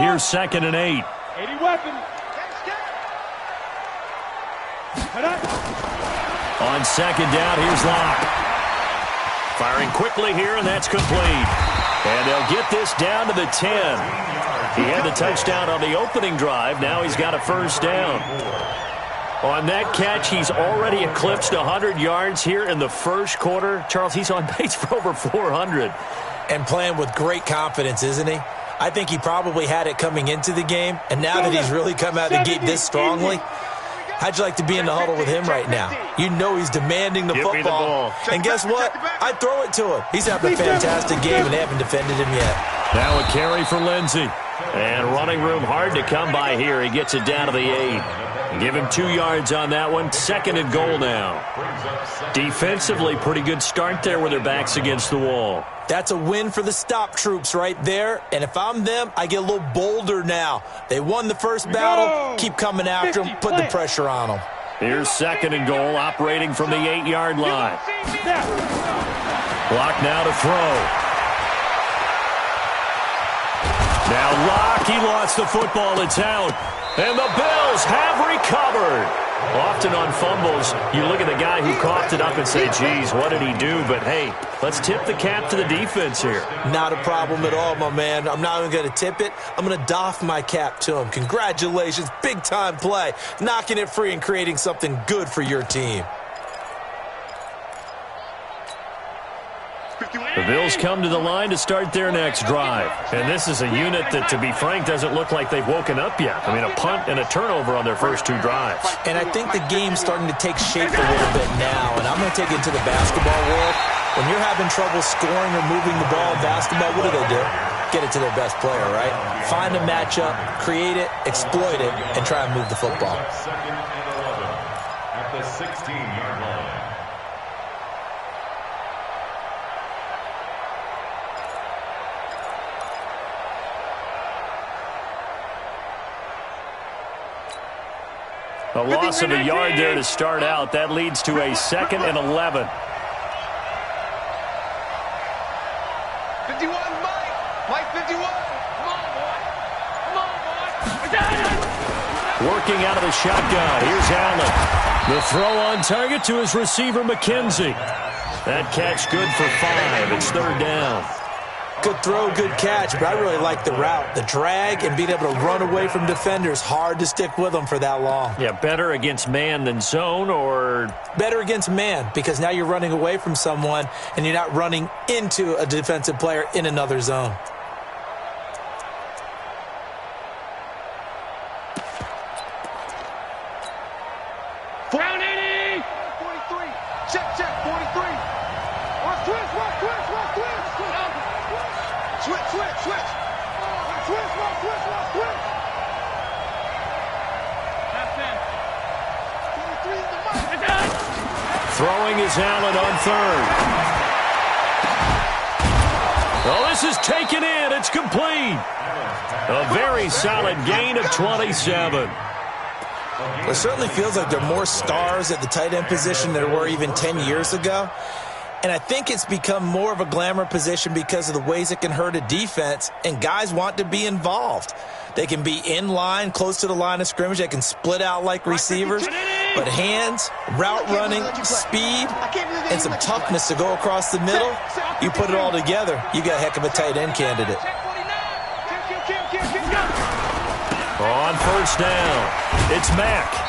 here's 2nd and 8. 80 weapons. On 2nd down, here's Locke. Firing quickly here, and that's complete. And they'll get this down to the 10. He had the touchdown on the opening drive. Now he's got a first down. On that catch, he's already eclipsed 100 yards here in the first quarter. Charles, he's on pace for over 400. And playing with great confidence, isn't he? I think he probably had it coming into the game, and now that he's really come out of the gate this strongly, how'd you like to be in the huddle with him right now? You know he's demanding the football. And guess what? I'd throw it to him. He's having a fantastic game, and they haven't defended him yet. Now a carry for Lindsey. And running room hard to come by here. He gets it down to the 8. Give him 2 yards on that one. 2nd and goal now. Defensively, pretty good start there with their backs against the wall. That's a win for the stop troops right there. And if I'm them, I get a little bolder now. They won the first battle. Keep coming after them. Put the pressure on them. Here's 2nd and goal, operating from the 8-yard line. Block now to throw. Now Locke, he lost the football. It's out. And the Bills have recovered. Often on fumbles, you look at the guy who coughed it up and say, geez, what did he do? But, hey, let's tip the cap to the defense here. Not a problem at all, my man. I'm not even going to tip it. I'm going to doff my cap to him. Congratulations. Big-time play. Knocking it free and creating something good for your team. The Bills come to the line to start their next drive. And this is a unit that, to be frank, doesn't look like they've woken up yet. I mean, a punt and a turnover on their first 2 drives. And I think the game's starting to take shape a little bit now. And I'm going to take it into the basketball world. When you're having trouble scoring or moving the ball in basketball, what do? Get it to their best player, right? Find a matchup, create it, exploit it, and try and move the football. At the 16-yard line. A loss of a yard there to start out. That leads to a 2nd and 11. 51, Mike. Mike 51. Come on, boy. Come on, boy. Working out of the shotgun. Here's Allen. The throw on target to his receiver, McKenzie. That catch good for 5. It's 3rd down. Good throw, good catch, but I really like the route. The drag and being able to run away from defenders, hard to stick with them for that long. Yeah, better against man than zone, or? Better against man, because now you're running away from someone and you're not running into a defensive player in another zone. Round 80! 43. Check, 43. Watch twist. Switch. Throwing is Allen on 3rd. Well, this is taken in. It's complete. A very solid gain of 27. It certainly feels like there are more stars at the tight end position than there were even 10 years ago. And I think it's become more of a glamour position because of the ways it can hurt a defense, and guys want to be involved. They can be in line, close to the line of scrimmage. They can split out like receivers. But hands, route running, speed, and some toughness to go across the middle, you put it all together, you got a heck of a tight end candidate. On 1st down, it's Mack.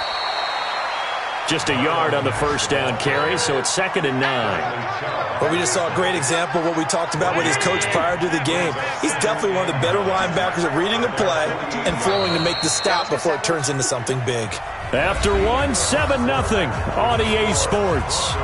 Just a yard on the 1st down carry, so it's 2nd and 9. Well, we just saw a great example of what we talked about with his coach prior to the game. He's definitely one of the better linebackers at reading the play and flowing to make the stop before it turns into something big. After 7-0 on EA Sports.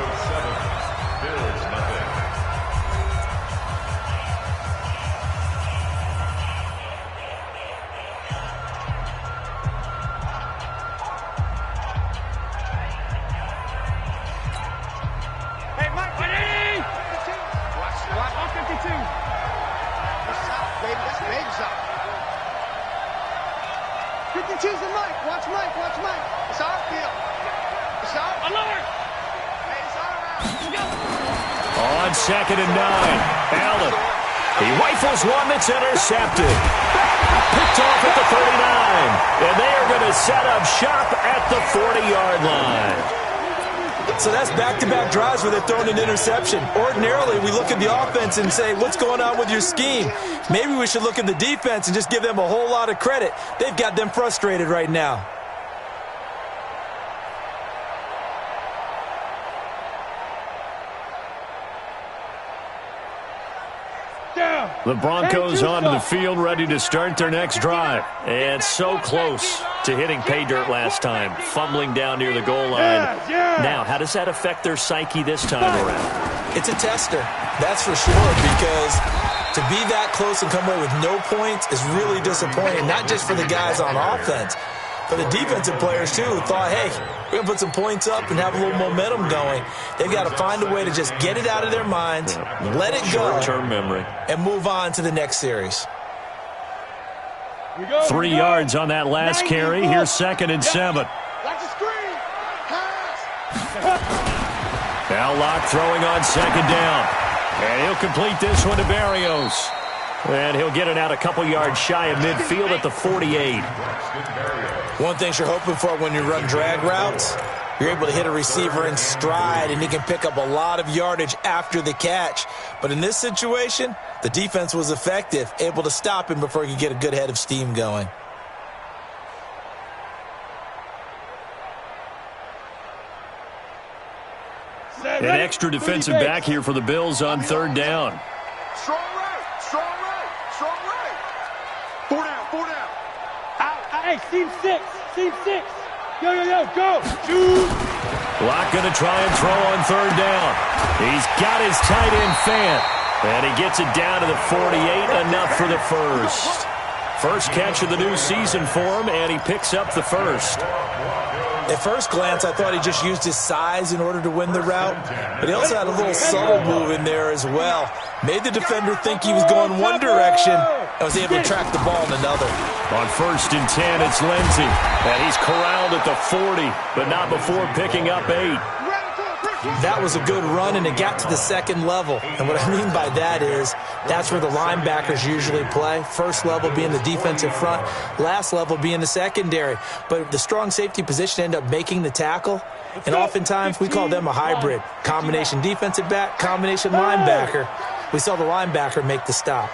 On 2nd and 9, Allen. He rifles one that's intercepted. Picked off at the 39. And they are going to set up shop at the 40-yard line. So that's back-to-back drives where they're throwing an interception. Ordinarily, we look at the offense and say, what's going on with your scheme? Maybe we should look at the defense and just give them a whole lot of credit. They've got them frustrated right now. The Broncos onto the field, ready to start their next drive. And so close to hitting pay dirt last time, fumbling down near the goal line. Now, how does that affect their psyche this time around? It's a tester, that's for sure, because to be that close and come away with no points is really disappointing, not just for the guys on offense, but the defensive players, too, who thought, hey, we're going to put some points up and have a little momentum going. They've got to find a way to just get it out of their minds, let it go, short-term memory, and move on to the next series. 3 yards on that last carry. Here's 2nd and 7. Watch the screen. Now Locke throwing on 2nd down. And he'll complete this one to Barrios. And he'll get it out a couple yards shy of midfield at the 48. One thing you're hoping for when you run drag routes, you're able to hit a receiver in stride, and he can pick up a lot of yardage after the catch. But in this situation, the defense was effective, able to stop him before he could get a good head of steam going. An extra defensive back here for the Bills on 3rd down. Strong right, strong right, strong right. 4 down, 4 down. Out. Hey, seam 6, seam 6. Yo, go. Shoot. Locke going to try and throw on 3rd down. He's got his tight end Fant. And he gets it down to the 48, enough for the first. First catch of the new season for him, and he picks up the first. At first glance, I thought he just used his size in order to win the route, but he also had a little subtle move in there as well. Made the defender think he was going one direction and was able to track the ball in another. On 1st and 10, it's Lindsey, and he's corralled at the 40, but not before picking up 8. That was a good run, and it got to the 2nd level. And what I mean by that is that's where the linebackers usually play. First level being the defensive front, last level being the secondary. But the strong safety position ended up making the tackle, and oftentimes we call them a hybrid. Combination defensive back, combination linebacker. We saw the linebacker make the stop.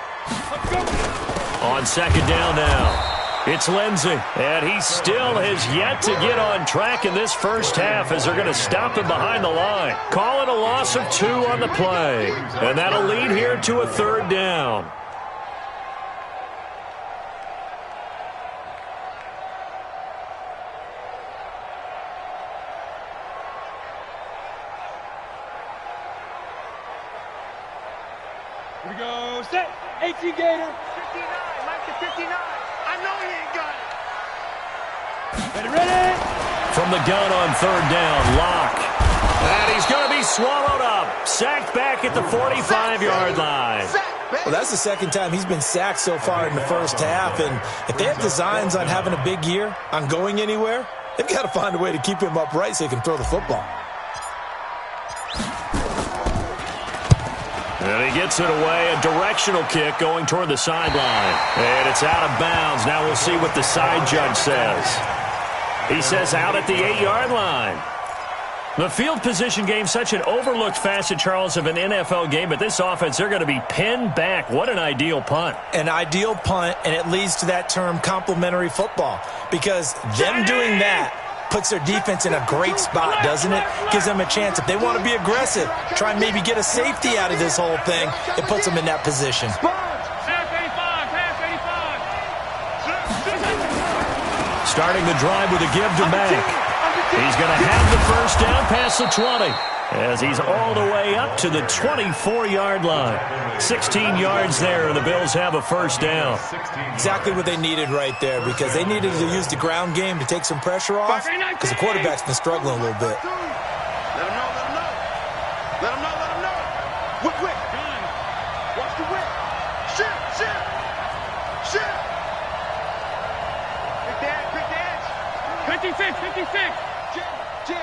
On 2nd down now. It's Lindsey, and he still has yet to get on track in this first half as they're going to stop him behind the line. Call it a loss of 2 on the play, and that'll lead here to a 3rd down. Here we go. Set. 18 Gator. 59, Mike to 59. I know he ain't got it. Ready. From the gun on 3rd down, Locke. And he's going to be swallowed up. Sacked back at the 45-yard line. Well, that's the 2nd time he's been sacked so far in the first half. And if they have designs on having a big year, on going anywhere, they've got to find a way to keep him upright so he can throw the football. And he gets it away, a directional kick going toward the sideline. And it's out of bounds. Now we'll see what the side judge says. He says out at the 8-yard line. The field position game, such an overlooked facet, Charles, of an NFL game. But this offense, they're going to be pinned back. What an ideal punt. An ideal punt, and it leads to that term complementary football. Because them doing that puts their defense in a great spot, doesn't it? Gives them a chance. If they want to be aggressive, try and maybe get a safety out of this whole thing, it puts them in that position. Starting the drive with a give to Mack. He's going to have the first down past the 20 as he's all the way up to the 24-yard line. 16 yards there, and the Bills have a first down. Exactly what they needed right there, because they needed to use the ground game to take some pressure off, because the quarterback's been struggling a little bit. Let him know, let him know. Let him know, let him know. Whip, whip. Watch the whip. Shift, shift. Shift. Pick the edge. 56. Jam.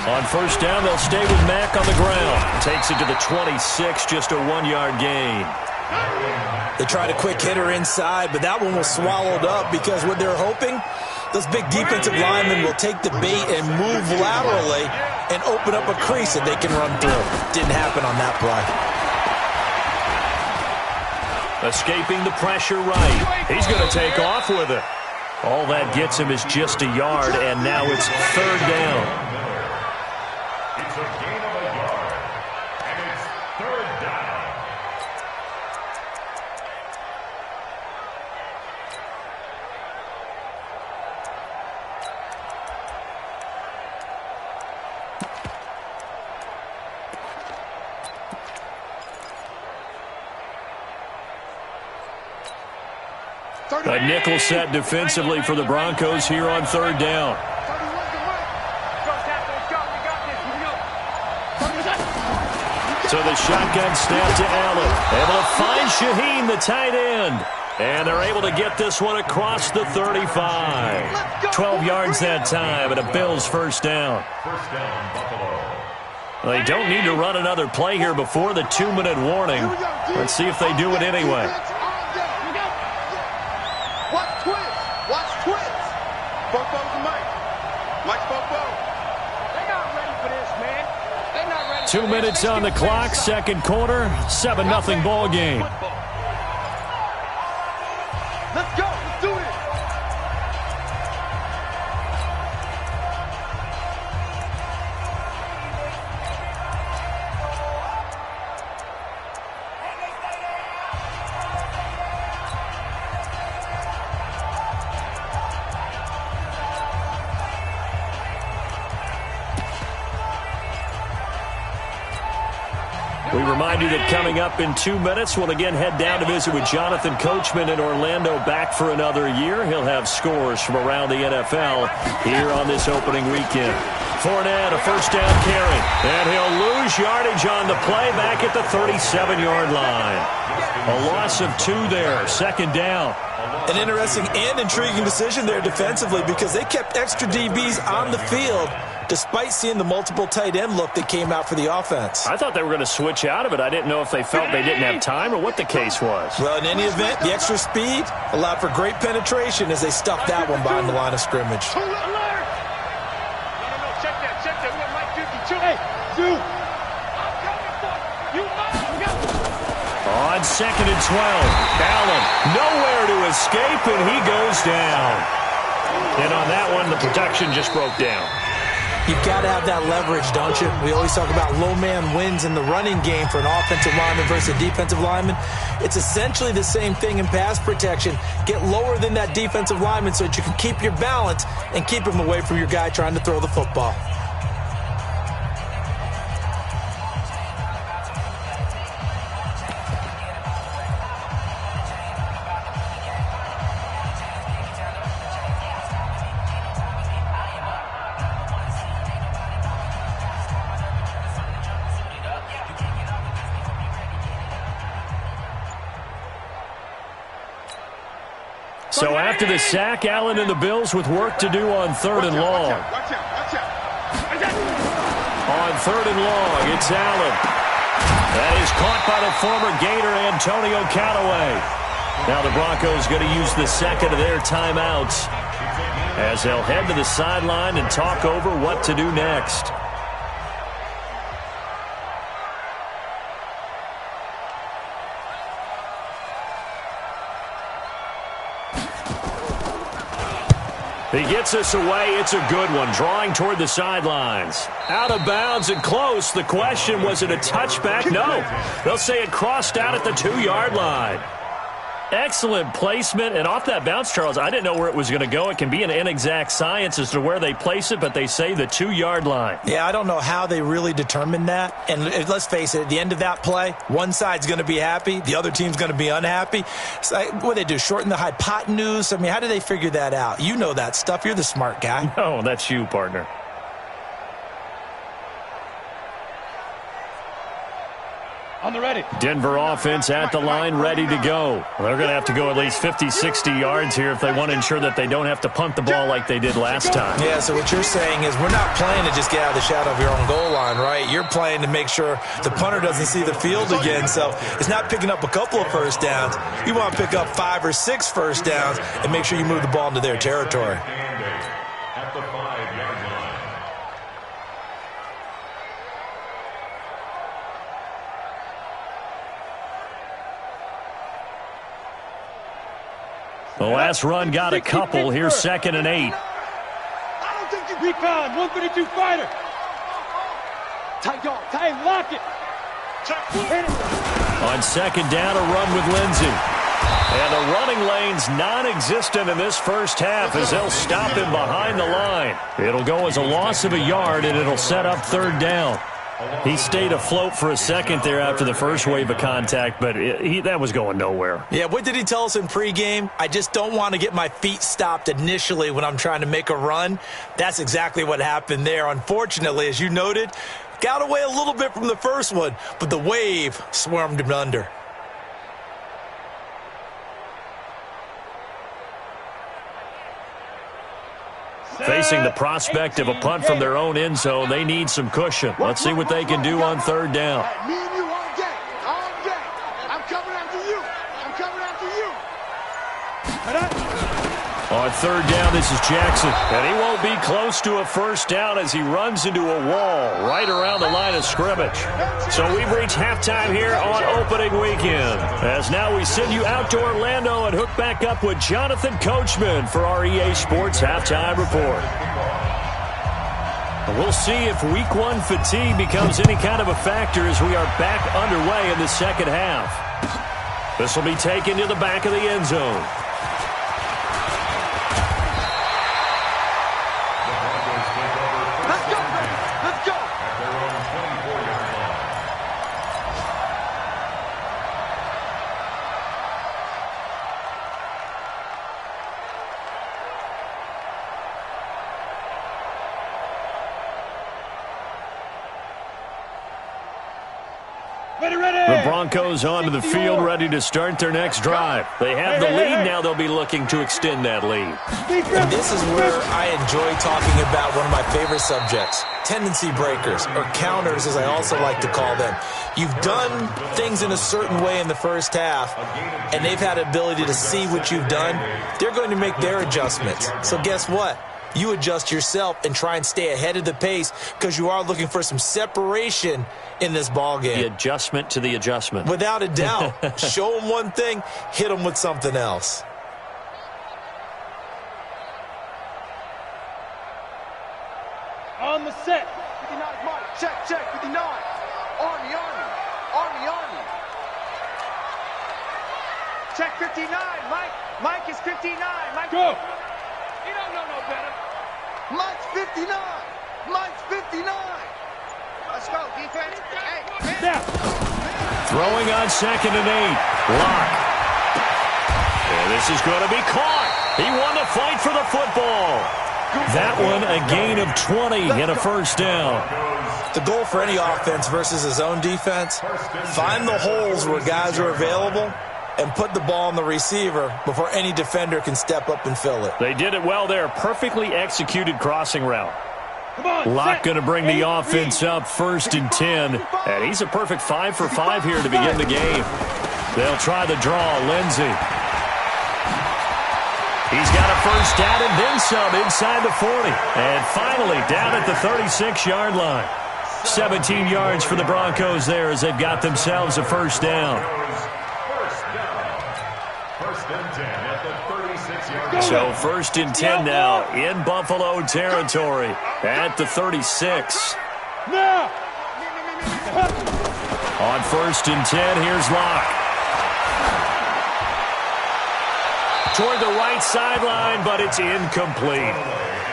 On first down, they'll stay with Mack on the ground. Takes it to the 26, just a 1-yard gain. They tried a quick hitter inside, but that one was swallowed up because what they're hoping, those big defensive linemen will take the bait and move laterally and open up a crease that they can run through. Didn't happen on that play. Escaping the pressure right. He's going to take off with it. All that gets him is just a yard, and now it's third down. It's a gain of a yard, and it's third down. A nickel set defensively for the Broncos here on third down. So the shotgun snap to Allen. Able to find Shaheen, the tight end. And they're able to get this one across the 35. 12 yards that time, and a Bills first down. First down, Buffalo. They don't need to run another play here before the 2-minute warning. Let's see if they do it anyway. Watch twins. Bobo's and Mike. Mike's Bobo. They're not ready for this, man. They're not ready. 2 minutes on the clock, second quarter, 7-0 ball game. Let's go. Let's do this. We remind you that coming up in 2 minutes, we'll again head down to visit with Jonathan Coachman in Orlando, back for another year. He'll have scores from around the NFL here on this opening weekend. Fournette, a first down carry, and he'll lose yardage on the play back at the 37-yard line. A loss of 2 there, second down. An interesting and intriguing decision there defensively because they kept extra DBs on the field despite seeing the multiple tight end look that came out for the offense. I thought they were going to switch out of it. I didn't know if they felt they didn't have time or what the case was. Well, in any event, the extra speed allowed for great penetration as they stuffed that one behind the line of scrimmage. No, check that. We got Mike 52. Hey, dude. I'm coming for you. On second and 12, Allen nowhere to escape, and he goes down. And on that one, the protection just broke down. You've got to have that leverage, don't you? We always talk about low man wins in the running game for an offensive lineman versus a defensive lineman. It's essentially the same thing in pass protection. Get lower than that defensive lineman so that you can keep your balance and keep him away from your guy trying to throw the football. So after the sack, Allen and the Bills with work to do on third and long. Watch out. On third and long, it's Allen. That is caught by the former Gator Antonio Callaway. Now the Broncos going to use the second of their timeouts as they'll head to the sideline and talk over what to do next. He gets us away. It's a good one. Drawing toward the sidelines. Out of bounds and close. The question, was it a touchback? No. They'll say it crossed out at the 2-yard line. Excellent placement. And off that bounce, Charles, I didn't know where it was going to go. It can be an inexact science as to where they place it, but they say the 2-yard line. Yeah, I don't know how they really determined that. And let's face it, at the end of that play, one side's going to be happy, the other team's going to be unhappy. So, what do they do, shorten the hypotenuse? I mean, how do they figure that out? You know that stuff. You're the smart guy. No, that's you, partner. On the ready. Denver offense at the line, ready to go. They're going to have to go at least 50, 60 yards here if they want to ensure that they don't have to punt the ball like they did last time. Yeah, so what you're saying is we're not playing to just get out of the shadow of your own goal line, right? You're playing to make sure the punter doesn't see the field again. So it's not picking up a couple of first downs. You want to pick up 5 or 6 first downs and make sure you move the ball into their territory. At the 5-yard line. The last run got a couple. Here's 2nd and 8. I don't think you recon. 132 fighter. Tight dog. Tight, lock it. Hit it. On 2nd down, a run with Lindsey. And the running lane's non-existent in this first half as they'll stop him behind the line. It'll go as a loss of a yard, and it'll set up 3rd down. He stayed afloat for a second there after the first wave of contact, but that was going nowhere. Yeah, what did he tell us in pregame? I just don't want to get my feet stopped initially when I'm trying to make a run. That's exactly what happened there. Unfortunately, as you noted, got away a little bit from the first one, but the wave swarmed him under. Facing the prospect of a punt from their own end zone, they need some cushion. Let's see what they can do on 3rd down. Me and you all day. All day. I'm coming after you. I'm coming after you. On 3rd down, this is Jackson. And he won't be close to a first down as he runs into a wall right around the line of scrimmage. So we've reached halftime here on opening weekend. As now we send you out to Orlando and hook back up with Jonathan Coachman for our EA Sports Halftime Report. We'll see if Week 1 fatigue becomes any kind of a factor as we are back underway in the second half. This will be taken to the back of the end zone. The Broncos onto the field, ready to start their next drive. They have the lead now. They'll be looking to extend that lead. And this is where I enjoy talking about one of my favorite subjects, tendency breakers, or counters as I also like to call them. You've done things in a certain way in the first half, and they've had the ability to see what you've done. They're going to make their adjustments. So guess what? You adjust yourself and try and stay ahead of the pace because you are looking for some separation in this ball game. The adjustment to the adjustment. Without a doubt. Show them one thing, hit them with something else. On the set. 59 is Mike. Check, 59. Army. Check 59, Mike. Mike is 59. Mike. Go. You don't know no better. Mike's 59. Mike's 59. Let's go, defense. Hey, Step. Throwing on 2nd and 8. Lock. And this is going to be caught. He won the fight for the football. That one a gain of 20 and a first down. The goal for any offense versus his own defense, find the holes where guys are available and put the ball on the receiver before any defender can step up and fill it. They did it well there. Perfectly executed crossing route. On, Locke going to bring the offense up 1st and 10. And he's a perfect 5 for 5 here to begin the game. They'll try the draw. Lindsey. He's got a first down and then some inside the 40. And finally down at the 36-yard line. 17 yards for the Broncos there as they've got themselves a first down. So 1st and 10 now in Buffalo territory at the 36. Now. On 1st and 10, here's Locke. Toward the right sideline, but it's incomplete.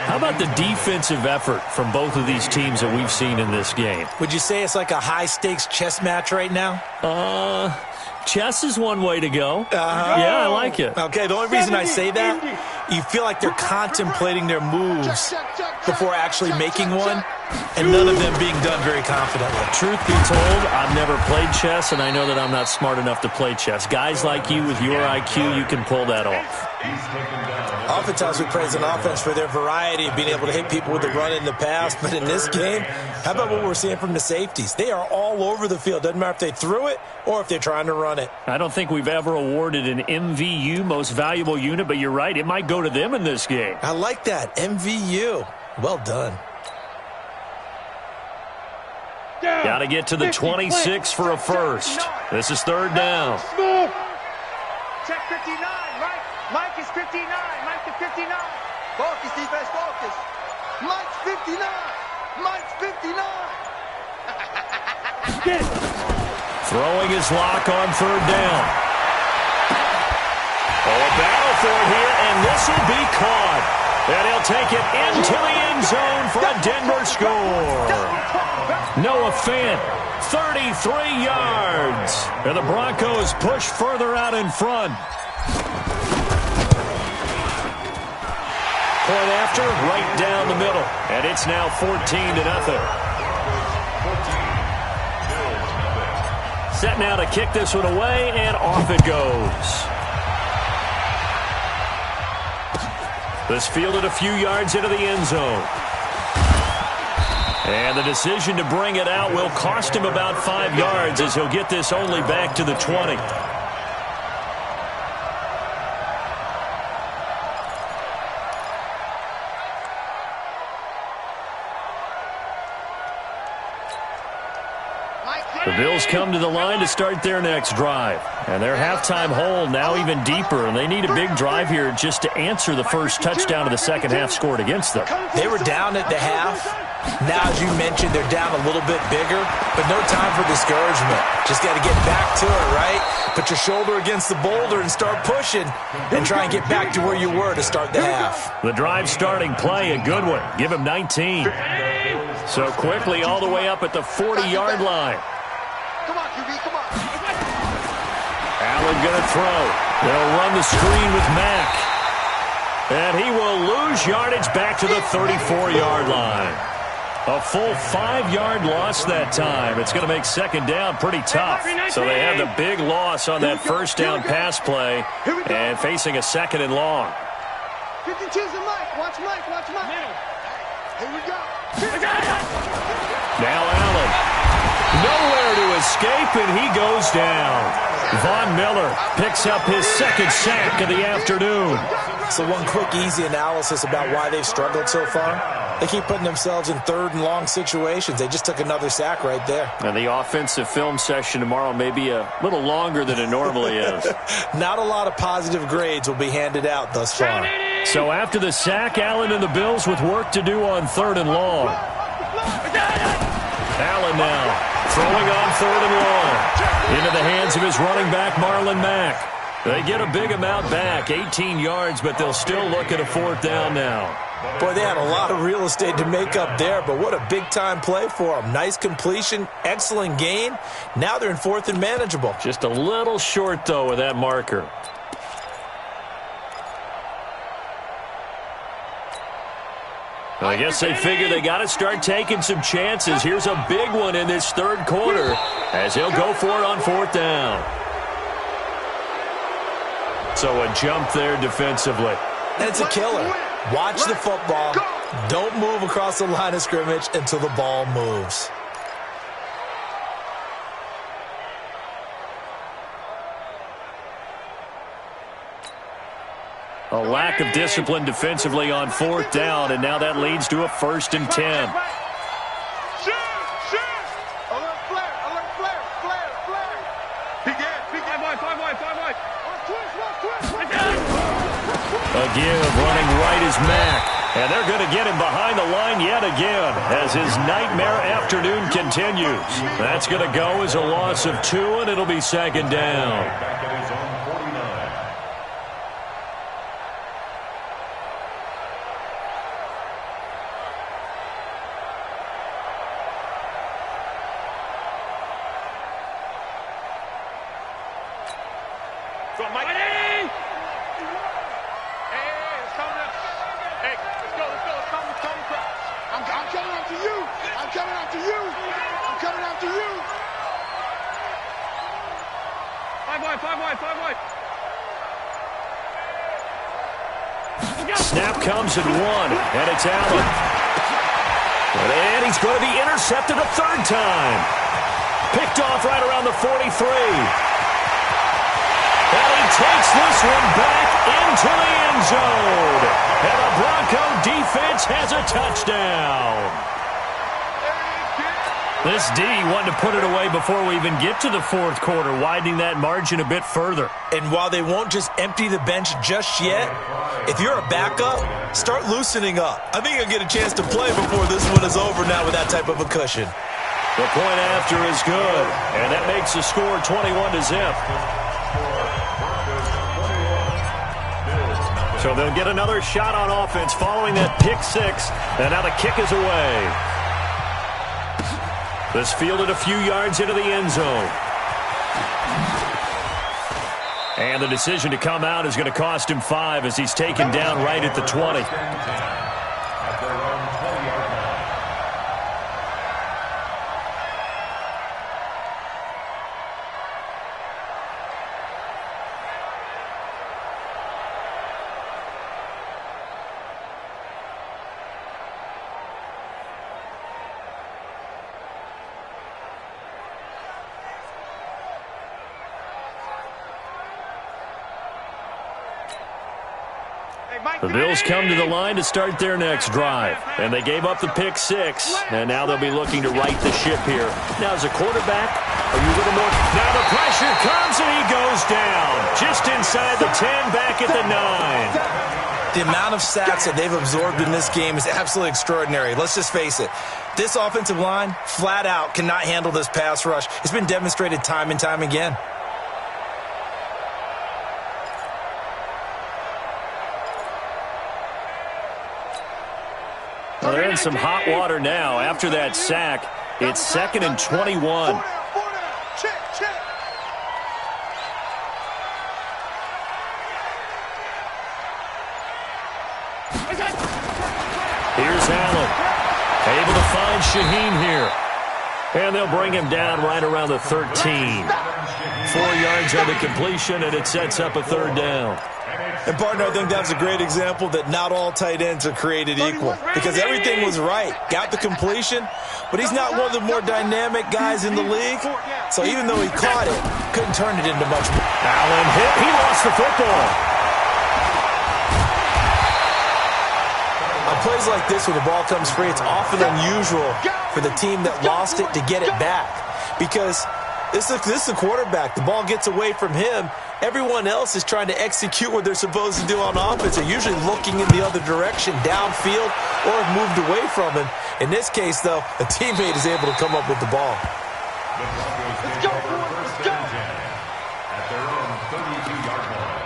How about the defensive effort from both of these teams that we've seen in this game? Would you say it's like a high-stakes chess match right now? Chess is one way to go. Yeah, I like it. Okay, the only reason I say that, you feel like they're contemplating their moves before actually making one. and none of them being done very confidently. Truth be told, I've never played chess, and I know that I'm not smart enough to play chess. Guys like you with your IQ, you can pull that off. Oftentimes we praise an offense for their variety of being able to hit people with the run in the pass, but in this game, how about what we're seeing from the safeties? They are all over the field. Doesn't matter if they threw it or if they're trying to run it. I don't think we've ever awarded an MVU, most valuable unit, but you're right, it might go to them in this game. I like that, MVU. Well done. Got to get to the 26 for a first. This is third down. Check 59, Mike. Mike is 59. Mike is 59. Focus, defense, focus. Mike's 59. Mike's 59. Throwing his lock on third down. Oh, a battle for it here, and this will be caught. And he'll take it into the end zone for a Denver score. Noah Fant, 33 yards. And the Broncos push further out in front. Point after, right down the middle. And it's now 14-0. Set now to kick this one away, and off it goes. This fielded a few yards into the end zone. And the decision to bring it out will cost him about 5 yards as he'll get this only back to the 20. The Bills come to the line to start their next drive. And their halftime hole now even deeper, and they need a big drive here just to answer the first touchdown of the second half scored against them. They were down at the half. Now, as you mentioned, they're down a little bit bigger, but no time for discouragement. Just got to get back to it, right? Put your shoulder against the boulder and start pushing and try and get back to where you were to start the half. The drive starting play, a good one. Give him 19. So quickly all the way up at the 40-yard line. Come on, QB, come on. Allen going to throw. They'll run the screen with Mack. And he will lose yardage back to the 34-yard line. A full 5-yard loss that time. It's going to make second down pretty tough. So they have the big loss on that first down pass play and facing a second and long. 52's the Mike. Watch Mike. Watch Mike. Here we go. Now Allen. Nowhere to escape, and he goes down. Von Miller picks up his second sack of the afternoon. So one quick, easy analysis about why they've struggled so far. They keep putting themselves in third and long situations. They just took another sack right there. And the offensive film session tomorrow may be a little longer than it normally is. Not a lot of positive grades will be handed out thus far. So after the sack, Allen and the Bills with work to do on third and long. Allen now throwing on third and long. Into the hands of his running back, Marlon Mack. They get a big amount back, 18 yards, but they'll still look at a fourth down now. Boy, they had a lot of real estate to make up there, but what a big-time play for them. Nice completion, excellent gain. Now they're in fourth and manageable. Just a little short, though, with that marker. I guess they figure they got to start taking some chances. Here's a big one in this third quarter as he'll go for it on fourth down. So a jump there defensively. And it's a killer. Watch the football. Don't move across the line of scrimmage until the ball moves. A lack of discipline defensively on fourth down, and now that leads to a 1st and 10. Alert flare. Peek in. 5 wide. A give running right is Mack. And they're going to get him behind the line yet again as his nightmare afternoon continues. That's going to go as a loss of 2, and it'll be second down. Snap comes at 1, and it's Allen. And he's going to be intercepted a third time. Picked off right around the 43. And he takes this one back into the end zone. And the Bronco defense has a touchdown. This D wanted to put it away before we even get to the fourth quarter, widening that margin a bit further. And while they won't just empty the bench just yet, if you're a backup, start loosening up. I think you'll get a chance to play before this one is over now with that type of a cushion. The point after is good, and that makes the score 21-0. So they'll get another shot on offense following that pick six, and now the kick is away. This fielded a few yards into the end zone. And the decision to come out is going to cost him 5 as he's taken down right at the 20. The Bills come to the line to start their next drive. And they gave up the pick six. And now they'll be looking to right the ship here. Now, as a quarterback, are you a little more? Now the pressure comes and he goes down. Just inside the 10, back at the 9. The amount of sacks that they've absorbed in this game is absolutely extraordinary. Let's just face it. This offensive line, flat out, cannot handle this pass rush. It's been demonstrated time and time again. Well, they're in some hot water now. After that sack, it's 2nd and 21. Here's Allen. Able to find Shaheen here. And they'll bring him down right around the 13. 4 yards on the completion, and it sets up a third down. And, partner, I think that's a great example that not all tight ends are created equal because everything was right. Got the completion, but he's not one of the more dynamic guys in the league. So even though he caught it, couldn't turn it into much more. Allen hit. He lost the football. On plays like this where the ball comes free, it's often unusual for the team that lost it to get it back because this is the quarterback. The ball gets away from him. Everyone else is trying to execute what they're supposed to do on offense. They're usually looking in the other direction, downfield, or have moved away from him. In this case, though, a teammate is able to come up with the ball. Let's go, boys. Let's go. At their own 32-yard line.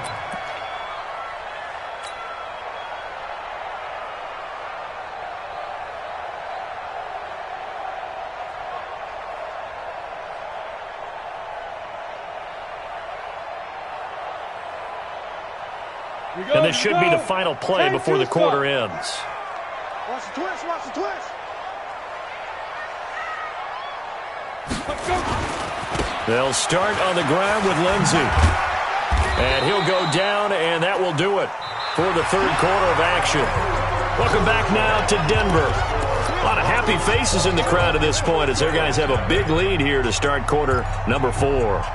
And this should be the final play before the quarter ends. Watch the twist. Watch the twist. They'll start on the ground with Lindsey. And he'll go down, and that will do it for the third quarter of action. Welcome back now to Denver. A lot of happy faces in the crowd at this point as their guys have a big lead here to start quarter number 4.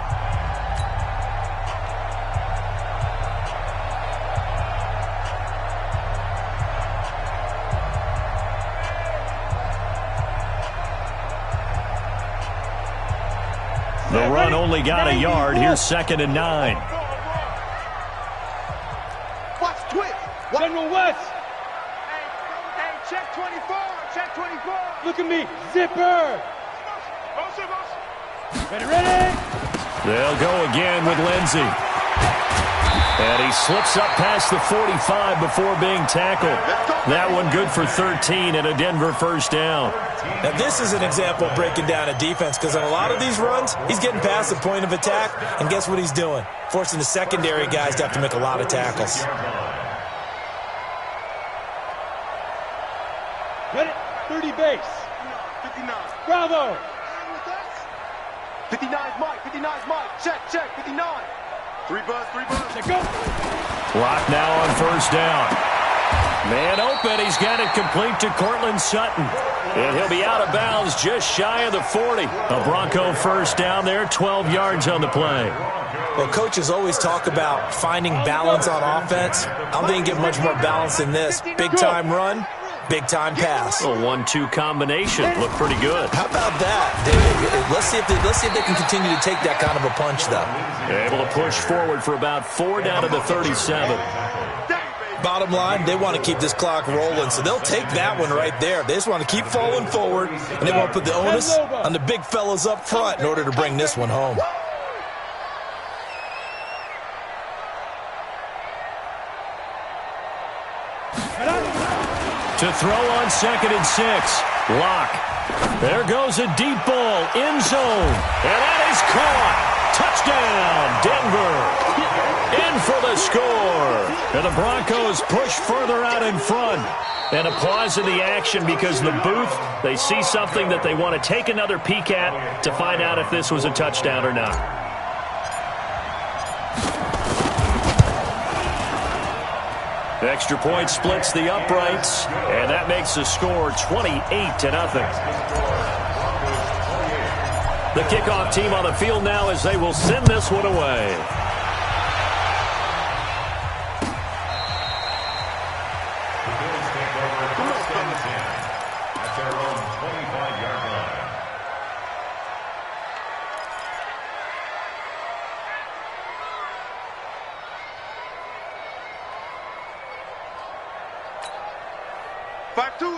The run only got a yard. Here's 2nd and 9. Watch twist. General West. Hey, check 24. Check 24. Look at me. Zipper. Ready. They'll go again with Lindsey. And he slips up past the 45 before being tackled. That one good for 13 and a Denver first down. Now, this is an example of breaking down a defense because on a lot of these runs, he's getting past the point of attack, and guess what he's doing? Forcing the secondary guys to have to make a lot of tackles. Ready. 30 base. 59. Bravo. 59's Mike. 59's Mike. Check. 59. Three buzz. Let's go. Clock now on first down. Man open. He's got it complete to Cortland Sutton. And he'll be out of bounds just shy of the 40. A Bronco first down there, 12 yards on the play. Well, coaches always talk about finding balance on offense. I don't think you get much more balance than this. Big-time run, big-time pass. A 1-2 combination. Looked pretty good. How about that? Let's see if they can continue to take that kind of a punch, though. Able to push forward for about 4 down to the 37. Bottom line, they want to keep this clock rolling, so they'll take that one right there. They just want to keep falling forward, and they want to put the onus on the big fellas up front in order to bring this one home. To throw on 2nd and 6. Lock. There goes a deep ball. End zone. And that is caught. Touchdown, Denver. In for the score. And the Broncos push further out in front. And applause in the action because the booth, they see something that they want to take another peek at to find out if this was a touchdown or not. The extra point splits the uprights, and that makes the score 28-0. The kickoff team on the field now as they will send this one away.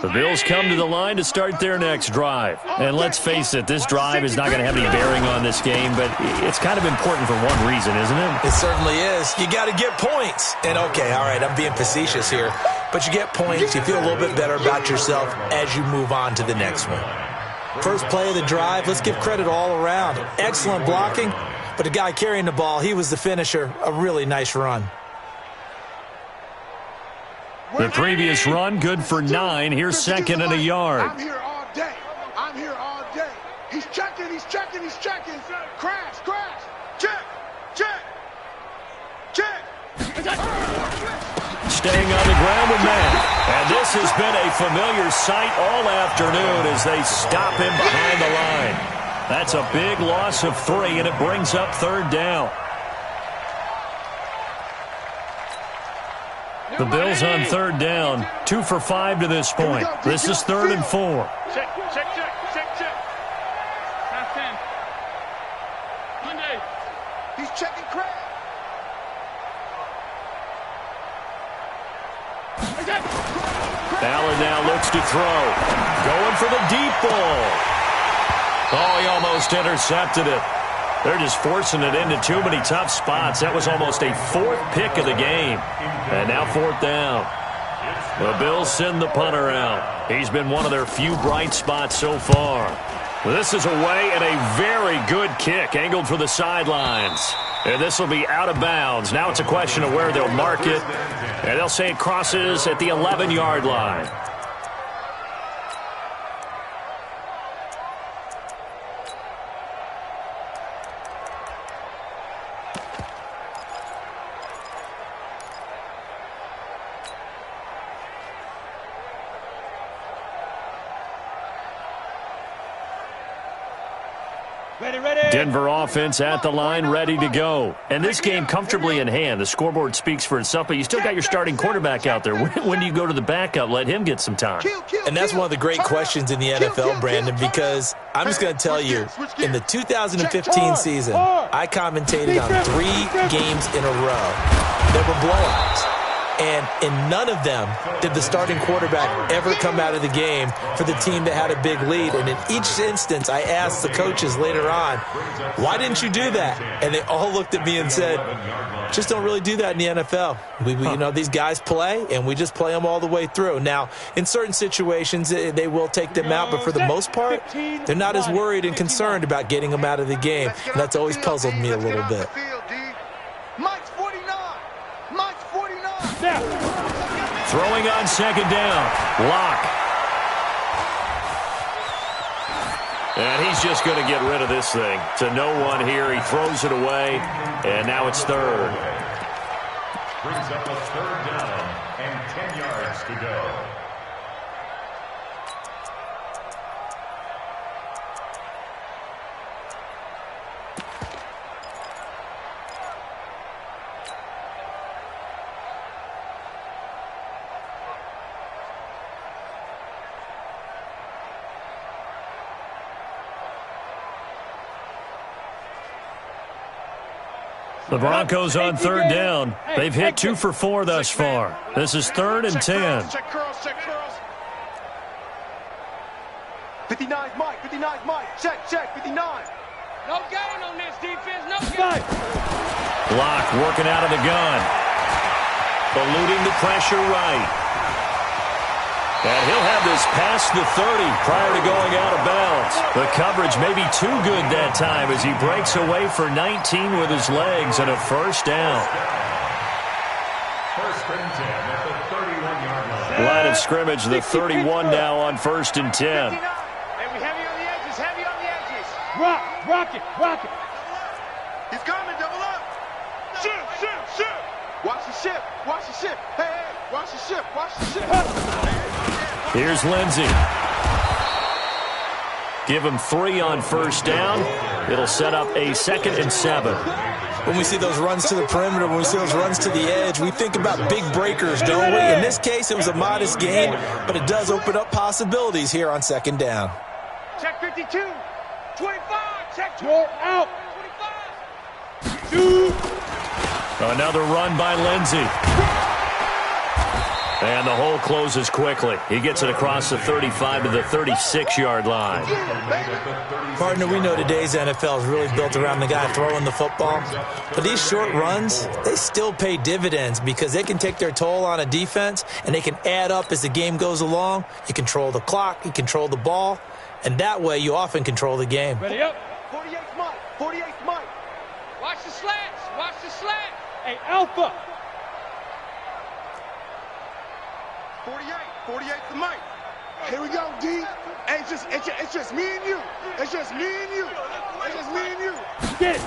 The Bills come to the line to start their next drive. And let's face it, this drive is not going to have any bearing on this game, but it's kind of important for one reason, isn't it? It certainly is. You got to get points. And, okay, all right, I'm being facetious here. But you get points, you feel a little bit better about yourself as you move on to the next one. First play of the drive, let's give credit all around. Excellent blocking, but the guy carrying the ball, he was the finisher. A really nice run. The previous run, good for 9. Here's 2nd and a yard. I'm here all day. I'm here all day. He's checking. Crash. Check. Staying on the ground with man. And this has been a familiar sight all afternoon as they stop him behind the line. That's a big loss of 3, and it brings up 3rd down. The Bills on 3rd down, 2 for 5 to this point. This is 3rd and 4. Check. Half 10. Monday. He's checking Craig. Allen now looks to throw. Going for the deep ball. Oh, he almost intercepted it. They're just forcing it into too many tough spots. That was almost a 4th pick of the game. And now 4th down. The Bills send the punter out. He's been one of their few bright spots so far. This is away and a very good kick angled for the sidelines. And this will be out of bounds. Now it's a question of where they'll mark it. And they'll say it crosses at the 11-yard line. Denver offense at the line, ready to go. And this game comfortably in hand. The scoreboard speaks for itself, but you still got your starting quarterback out there. When do you go to the backup? Let him get some time. And that's one of the great questions in the NFL, Brandon, because I'm just going to tell you, in the 2015 season, I commentated on 3 games in a row. There were blowouts. And in none of them did the starting quarterback ever come out of the game for the team that had a big lead. And in each instance, I asked the coaches later on, why didn't you do that? And they all looked at me and said, just don't really do that in the NFL. You know, these guys play, and we just play them all the way through. Now, in certain situations, they will take them out, but for the most part, they're not as worried and concerned about getting them out of the game. And that's always puzzled me a little bit. Throwing on 2nd down. Lock. And he's just going to get rid of this thing. To no one here. He throws it away, and now it's third. Brings up a third down and 10 yards to go. The Broncos on third down. They've hit 2 for 4 thus far. This is 3rd and 10. Check curls, check curls. 59's Mike, 59's Mike. Check, 59. No gain on this defense, no gain. Block working out of the gun. Eluding the pressure right. And he'll have this past the 30 prior to going out of bounds. The coverage may be too good that time as he breaks away for 19 with his legs and a first down. First and 10 at the 31-yard line. Line of scrimmage, the 31 now on 1st and 10. Hey, we heavy on the edges, heavy on the edges. Rock it. He's coming, double up. Shoot. Watch the ship. Hey, watch the ship. Here's Lindsey. Give him 3 on first down. It'll set up a 2nd and 7. When we see those runs to the perimeter, when we see those runs to the edge, we think about big breakers, don't we? In this case, it was a modest gain, but it does open up possibilities here on 2nd down. Check 52. 25. Check 2. You're out. 25. Another run by Lindsey. And the hole closes quickly. He gets it across the 35 to the 36-yard line. Partner, we know today's NFL is really built around the guy throwing the football. But these short runs, they still pay dividends because they can take their toll on a defense and they can add up as the game goes along. You control the clock, you control the ball, and that way you often control the game. Ready up. 48's Mike. 48's Mike. Watch the slats. Hey, Alpha. 48's the Mike. Here we go, D. Hey, it's just me and you. Get it.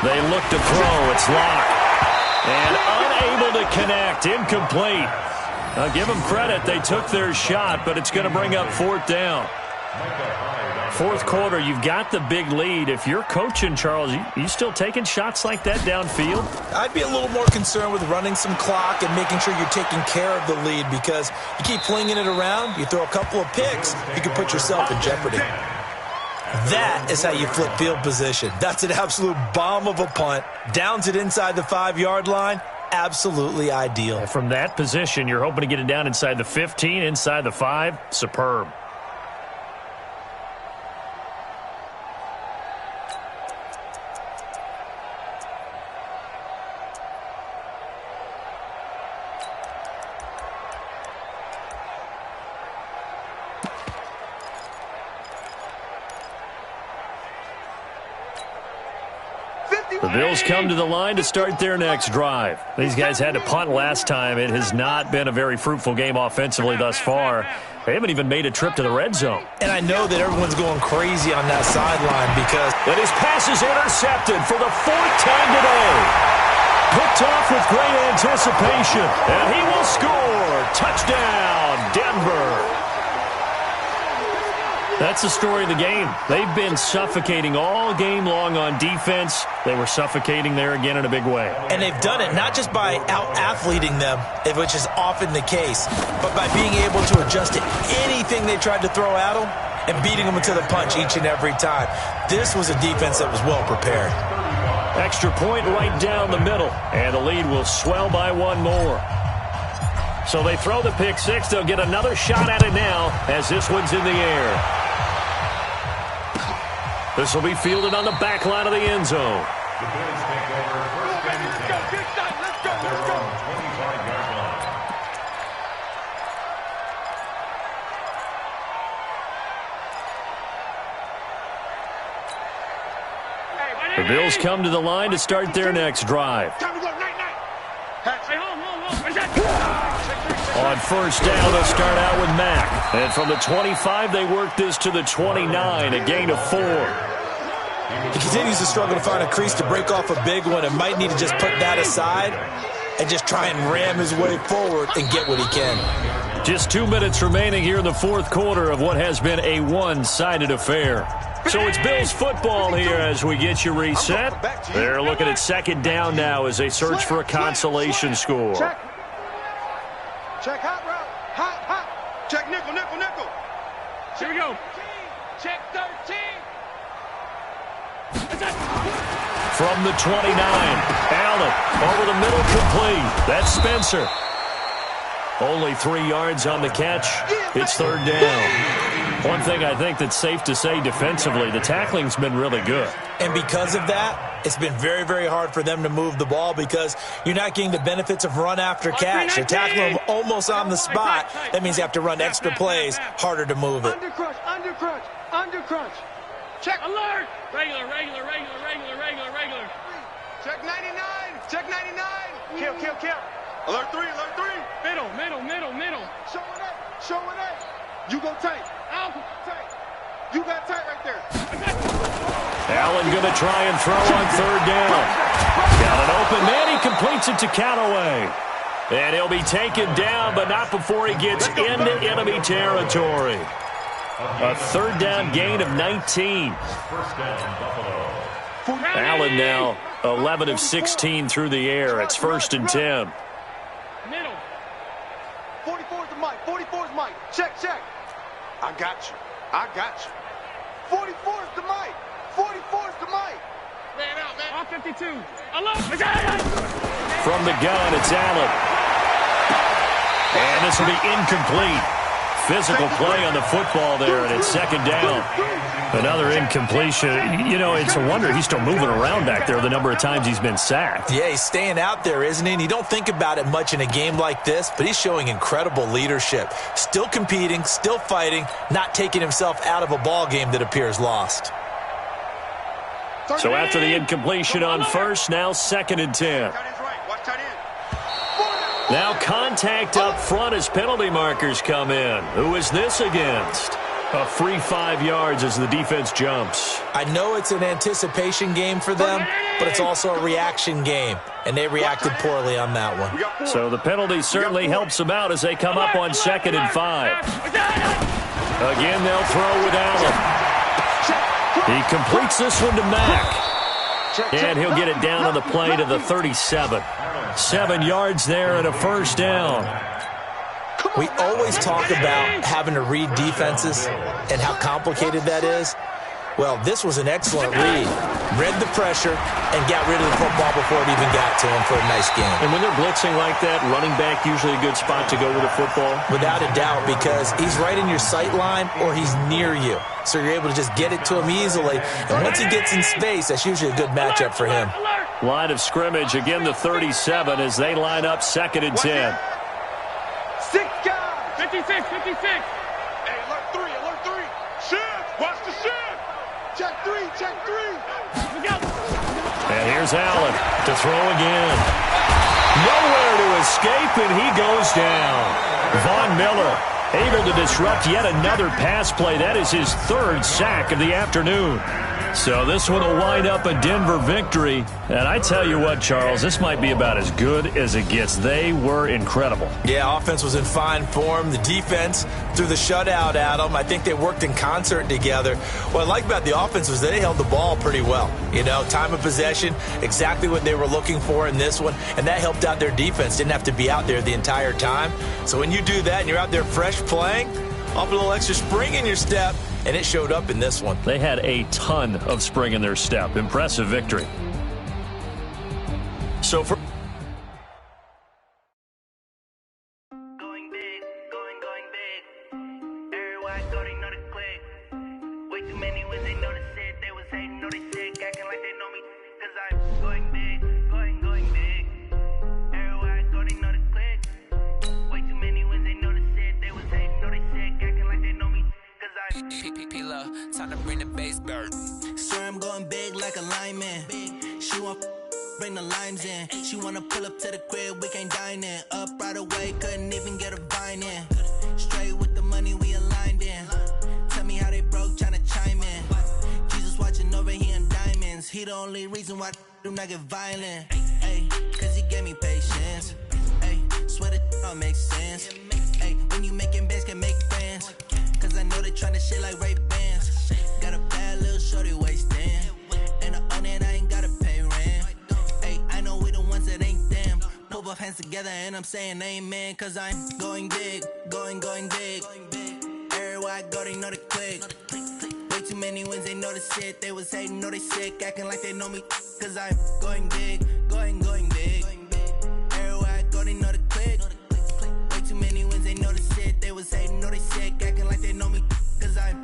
They look to throw. It's locked. And unable to connect. Incomplete. Now give them credit. They took their shot, but it's going to bring up 4th down. 4th quarter, you've got the big lead. If you're coaching, Charles, you still taking shots like that downfield? I'd be a little more concerned with running some clock and making sure you're taking care of the lead because you keep flinging it around, you throw a couple of picks, you can put yourself in jeopardy. That is how you flip field position. That's an absolute bomb of a punt. Downs it inside the 5-yard line. Absolutely ideal. From that position, you're hoping to get it down inside the 15, inside the 5. Superb. The Bills come to the line to start their next drive. These guys had to punt last time. It has not been a very fruitful game offensively thus far. They haven't even made a trip to the red zone. And I know that everyone's going crazy on that sideline because... And his pass is intercepted for the 4th time today. Picked off with great anticipation. And he will score. Touchdown, Denver. That's the story of the game. They've been suffocating all game long on defense. They were suffocating there again in a big way. And they've done it not just by out-athleting them, which is often the case, but by being able to adjust to anything they tried to throw at them and beating them to the punch each and every time. This was a defense that was well prepared. Extra point right down the middle, and the lead will swell by 1 more. So they throw the pick 6. They'll get another shot at it now as this one's in the air. This will be fielded on the back line of the end zone. The Bills take over first and 10. Let's go. Their own 25-yard line. The Bills come to the line to start their next drive. Time to go, night. On first down, they'll start out with Mack. And from the 25, they work this to the 29, a gain of 4. He continues to struggle to find a crease to break off a big one and might need to just put that aside and just try and ram his way forward and get what he can. Just 2 minutes remaining here in the fourth quarter of what has been a one-sided affair. So it's Bills football here as we get you reset. They're looking at second down now as they search for a consolation score. Check. Check hot route. Hot. Check nickel. Here we go. Check 13. From the 29, Allen over the middle, complete. That's Spencer. Only 3 yards on the catch. It's third down. One thing I think that's safe to say defensively, the tackling's been really good. And because of that, it's been very, very hard for them to move the ball because you're not getting the benefits of run after catch. You're tackling them almost on the spot. That means you have to run extra plays, harder to move it. Undercrunch. Check alert. Regular. Check 99. Kill. Alert 3. Middle. Showing up. You go tight. You got tight right there. Allen going to try and throw on third down. Got an open man. He completes it to Callaway. And he'll be taken down, but not before he gets into enemy territory. A third down gain of 19. Allen now 11 of 16 through the air. It's first and 10. Middle. 44's the mic. Check. I got you. 44's the mic. Man out, man. Off 52. From the gun, it's Allen. And this will be incomplete. Physical play on the football there, and it's second down. Another incompletion. You know, it's a wonder he's still moving around back there the number of times he's been sacked. Yeah, he's staying out there, isn't he? And you don't think about it much in a game like this, but he's showing incredible leadership. Still competing, still fighting, not taking himself out of a ball game that appears lost. So after the incompletion on first, now second and 10. Now contact up front as penalty markers come in. Who is this against? A free 5 yards as the defense jumps. I know it's an anticipation game for them, but it's also a reaction game, and they reacted poorly on that one. So the penalty certainly helps them out as they come up on second and 5. Again, they'll throw with Allen. He completes this one to Mack. And he'll get it down on the play to the 37. 7 yards there and a first down. We always talk about having to read defenses and how complicated that is. Well, this was an excellent read. Read the pressure and got rid of the football before it even got to him for a nice game. And when they're blitzing like that, running back usually a good spot to go with the football? Without a doubt, because he's right in your sight line or he's near you. So you're able to just get it to him easily. And once he gets in space, that's usually a good matchup for him. Line of scrimmage, again the 37 as they line up second and 10. 6 guys. 56. Hey, alert 3. Shift. Watch the shift. Check 3. And here's Allen to throw again. Nowhere to escape, and he goes down. Von Miller able to disrupt yet another pass play. That is his third sack of the afternoon. So this one will wind up a Denver victory. And I tell you what, Charles, this might be about as good as it gets. They were incredible. Yeah, offense was in fine form. The defense threw the shutout at them. I think they worked in concert together. What I like about the offense was they held the ball pretty well. You know, time of possession, exactly what they were looking for in this one. And that helped out their defense. Didn't have to be out there the entire time. So when you do that and you're out there fresh playing, off a little extra spring in your step, and it showed up in this one. They had a ton of spring in their step. Impressive victory. So for going big. Everybody thought they know the click. Way too many was they know the shit. They was hating, know they sick, acting like they know me. Cause I'm going big. Everybody thought they know the click. Way too many was they know the shit. They was hating, know they sick, acting like they know me. Time to bring the bass bird. Swear I'm going big like a lineman. She want bring the limes in. She wanna pull up to the crib, we can't dine in. Up right away, couldn't even get a vine in. Straight with the money, we aligned in. Tell me how they broke, tryna chime in. Jesus watching over, he in diamonds. He the only reason why do not get violent. Ay, cause he gave me patience. Ay, swear that all makes sense. Ay, when you making bands, can make friends. Cause I know they tryna shit like Ray-Bans. Got a bad little shorty wasting. And I own it, I ain't gotta pay rent. Ay, I know we the ones that ain't them. Pull both hands together and I'm saying amen. Cause I'm going big, going big. Everywhere I go, they know the click. Way too many wins, they know the shit. They was hating, know they sick, acting like they know me. Cause I'm going big, going big. Everywhere I go, they know the click. Way too many wins, they know the shit. They was hating, know they sick, acting like they know me. Cause I'm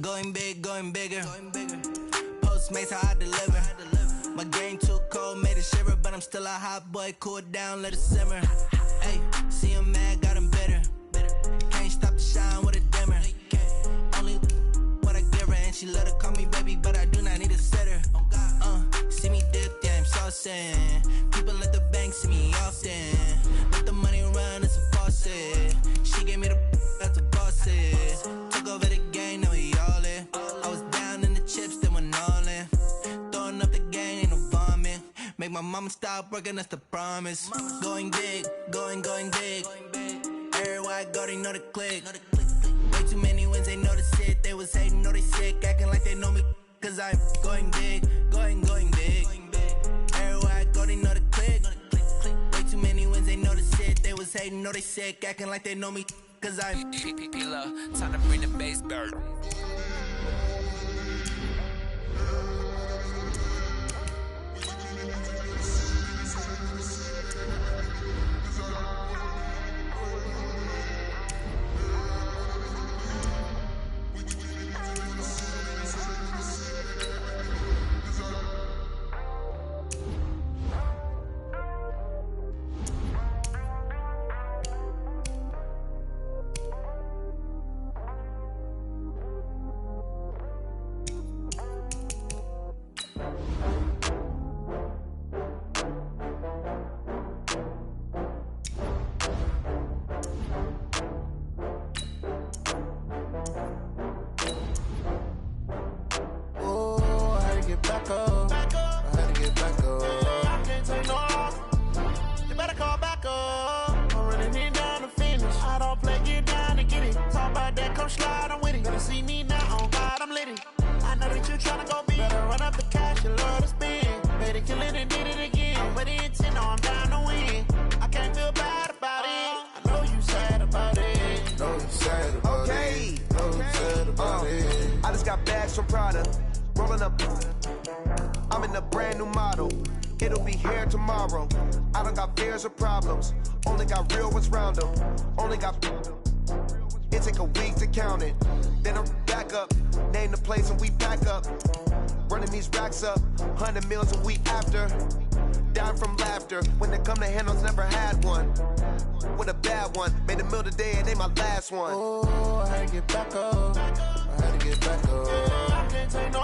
going big, going bigger. Postmates, how I deliver. My game too cold, made it shiver. But I'm still a hot boy, cool it down, let it simmer. Hey, see him mad, got him bitter. Can't stop the shine with a dimmer. Only what I give her, and she let her call me baby, but I do not need a sitter. See me dip, yeah, I'm saucing. People at the bank see me often. Let the money run, it's a faucet. She gave me the that's a boss it. Took over the game, now we all in. I was down in the chips, then went all in. Throwing up the game, ain't no vomit. Make my mama stop working, that's the promise. Going big, going big. Everywhere I go, they know the click. Way too many wins, they know the shit. They was hating, know they sick, acting like they know me. Cause I'm going big, going big. Everywhere I go, they know the click. Way too many wins, they know the shit. They was hating, know they sick, acting like they know me. Cause I'm P-P-P-Love, time to bring the bass back. One. Oh, I had to get back up. I had to get back up. I can't take no